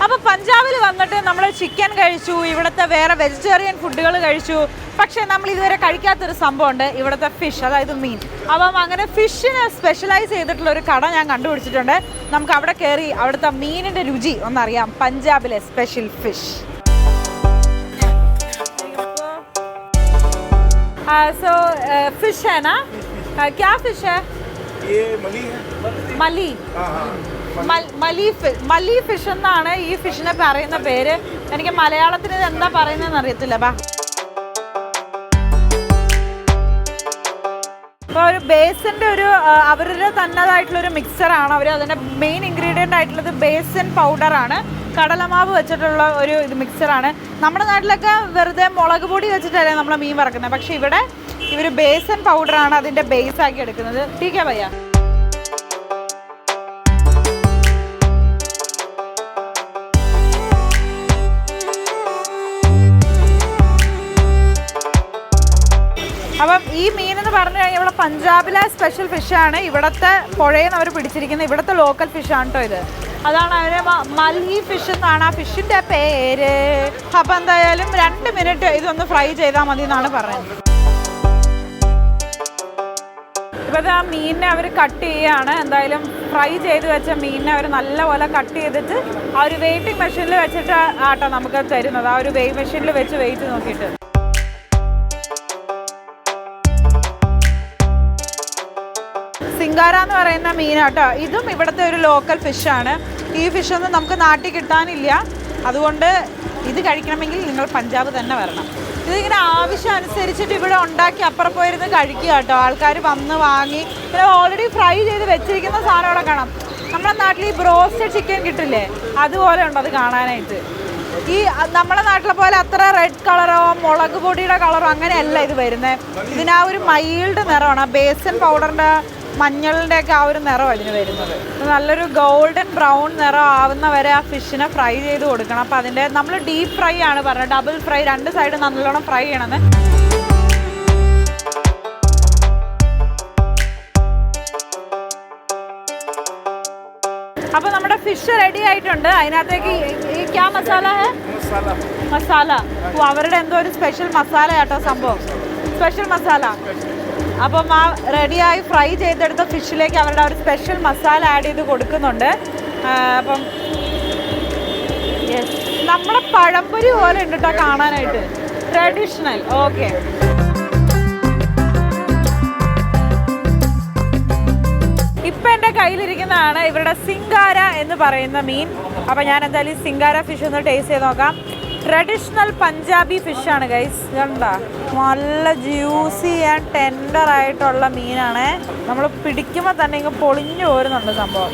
അപ്പോൾ പഞ്ചാബിൽ വന്നിട്ട് നമ്മൾ ചിക്കൻ കഴിച്ചു, ഇവിടുത്തെ വേറെ വെജിറ്റേറിയൻ ഫുഡുകൾ കഴിച്ചു. പക്ഷേ നമ്മൾ ഇതുവരെ കഴിക്കാത്തൊരു സംഭവമുണ്ട്, ഇവിടുത്തെ ഫിഷ്, അതായത് മീൻ. അപ്പം അങ്ങനെ ഫിഷിന് സ്പെഷ്യലൈസ് ചെയ്തിട്ടുള്ള ഒരു കട ഞാൻ കണ്ടുപിടിച്ചിട്ടുണ്ട്. നമുക്ക് അവിടെ കയറി അവിടുത്തെ മീനിൻ്റെ രുചി ഒന്നറിയാം. പഞ്ചാബിലെ സ്പെഷ്യൽ ഫിഷ്. सो फिश है ना, क्या फिश है ये? मली है. मली. മലി ഫിഷ് എന്നാണ് ഈ ഫിഷിനെ പറയുന്ന പേര്. എനിക്ക് മലയാളത്തിൽ ഇത് എന്താ പറയുന്നതെന്ന് അറിയത്തില്ല. ബാ, അപ്പോൾ ഒരു ബേസിൻ്റെ ഒരു അവരുടെ തന്നതായിട്ടുള്ളൊരു മിക്സറാണ്. അവർ അതിൻ്റെ മെയിൻ ഇൻഗ്രീഡിയൻ്റ് ആയിട്ടുള്ളത് ബേസൻ പൗഡറാണ്. കടലമാവ് വെച്ചിട്ടുള്ള ഒരു ഇത് മിക്സറാണ്. നമ്മുടെ നാട്ടിലൊക്കെ വെറുതെ മുളക് പൊടി വെച്ചിട്ടല്ലേ നമ്മൾ മീൻ വറക്കുന്നത്. പക്ഷേ ഇവിടെ ഇവർ ബേസൻ പൗഡറാണ് അതിൻ്റെ ബേസ് ആക്കി എടുക്കുന്നത്. ടീക്കാ ഭയ്യ. അപ്പം ഈ മീൻ എന്ന് പറഞ്ഞു കഴിഞ്ഞാൽ ഇവിടെ പഞ്ചാബിലെ സ്പെഷ്യൽ ഫിഷാണ്. ഇവിടുത്തെ പുഴയിൽ നിന്ന് അവർ പിടിച്ചിരിക്കുന്നത്. ഇവിടുത്തെ ലോക്കൽ ഫിഷാണ് കേട്ടോ ഇത്. അതാണ് അവർ മലി ഫിഷ് എന്നാണ് ആ ഫിഷിൻ്റെ പേര്. അപ്പം എന്തായാലും 2 മിനിറ്റ് ഇതൊന്ന് ഫ്രൈ ചെയ്താൽ മതി എന്നാണ് പറയുന്നത്. ഇപ്പം ആ മീനിനെ അവർ കട്ട് ചെയ്യുകയാണ്. എന്തായാലും ഫ്രൈ ചെയ്ത് വെച്ച മീനിനെ അവർ നല്ലപോലെ കട്ട് ചെയ്തിട്ട് ആ ഒരു വെയിറ്റിംഗ് മെഷീനിൽ വെച്ചിട്ട് ആട്ടോ നമുക്ക് തരുന്നത്. ആ ഒരു വെയിറ്റ് മെഷീനിൽ വെച്ച് വെയിറ്റ് നോക്കിയിട്ട്. സിംഗാര എന്ന് പറയുന്ന മീനാട്ടോ. ഇതും ഇവിടുത്തെ ഒരു ലോക്കൽ ഫിഷാണ്. ഈ ഫിഷൊന്നും നമുക്ക് നാട്ടിൽ കിട്ടാനില്ല. അതുകൊണ്ട് ഇത് കഴിക്കണമെങ്കിൽ നിങ്ങൾ പഞ്ചാബ് തന്നെ വരണം. ഇതിങ്ങനെ ആവശ്യം അനുസരിച്ചിട്ട് ഇവിടെ ഉണ്ടാക്കി അപ്പുറം പോയിരുന്ന് കഴിക്കുക കേട്ടോ. ആൾക്കാർ വന്ന് വാങ്ങി പിന്നെ ഓൾറെഡി ഫ്രൈ ചെയ്ത് വെച്ചിരിക്കുന്ന സാധനം അവിടെ കാണാം. നമ്മുടെ നാട്ടിൽ ഈ ബ്രോസ്റ്റഡ് ചിക്കൻ കിട്ടില്ലേ, അതുപോലെ ഉണ്ട് അത് കാണാനായിട്ട്. ഈ നമ്മുടെ നാട്ടിലെ പോലെ അത്ര റെഡ് കളറോ മുളക് പൊടിയുടെ കളറോ അങ്ങനെയല്ല ഇത് വരുന്നത്. ഇതിനാ ഒരു മൈൽഡ് നിറമാണ്. ബേസൻ പൗഡറിൻ്റെ മഞ്ഞളിൻ്റെ ഒക്കെ ആ ഒരു നിറമാണ് ഇതിന് വരുന്നത്. നല്ലൊരു ഗോൾഡൻ ബ്രൗൺ നിറം ആവുന്ന വരെ ആ ഫിഷിനെ ഫ്രൈ ചെയ്ത് കൊടുക്കണം. അപ്പോൾ അതിൻ്റെ നമ്മൾ ഡീപ്പ് ഫ്രൈ ആണ് പറഞ്ഞത്. ഡബിൾ ഫ്രൈ, 2 സൈഡ് നല്ലോണം ഫ്രൈ ചെയ്യണമെന്ന്. അപ്പോൾ നമ്മുടെ ഫിഷ് റെഡി ആയിട്ടുണ്ട്. അതിനകത്തേക്ക് ഈ ക്യാ മസാല ഹേ? മസാല. അവരുടെ എന്തോ ഒരു സ്പെഷ്യൽ മസാല കേട്ടോ സംഭവം, സ്പെഷ്യൽ മസാല. അപ്പം ആ റെഡിയായി ഫ്രൈ ചെയ്തെടുത്ത ഫിഷിലേക്ക് അവരുടെ ഒരു സ്പെഷ്യൽ മസാല ആഡ് ചെയ്ത് കൊടുക്കുന്നുണ്ട്. അപ്പം യെസ്, നമ്മുടെ പഴംപൊരി പോലെ ഉണ്ട് കേട്ടോ കാണാനായിട്ട്. ട്രഡീഷണൽ. ഓക്കെ, ഇപ്പം എൻ്റെ കയ്യിലിരിക്കുന്നതാണ് ഇവരുടെ സിംഗാര എന്ന് പറയുന്ന മീൻ. അപ്പം ഞാൻ എന്തായാലും ഈ സിംഗാര ഫിഷ് ഒന്ന് ടേസ്റ്റ് ചെയ്ത് നോക്കാം. ട്രഡീഷണൽ പഞ്ചാബി ഫിഷാണ് ഗൈസ്. ഇതുണ്ടാ, നല്ല ജ്യൂസി ആൻഡ് ടെൻഡർ ആയിട്ടുള്ള മീനാണ്. നമ്മൾ പിടിക്കുമ്പോൾ തന്നെ ഇങ്ങ് പൊളിഞ്ഞു പോരുന്നുണ്ട് സംഭവം.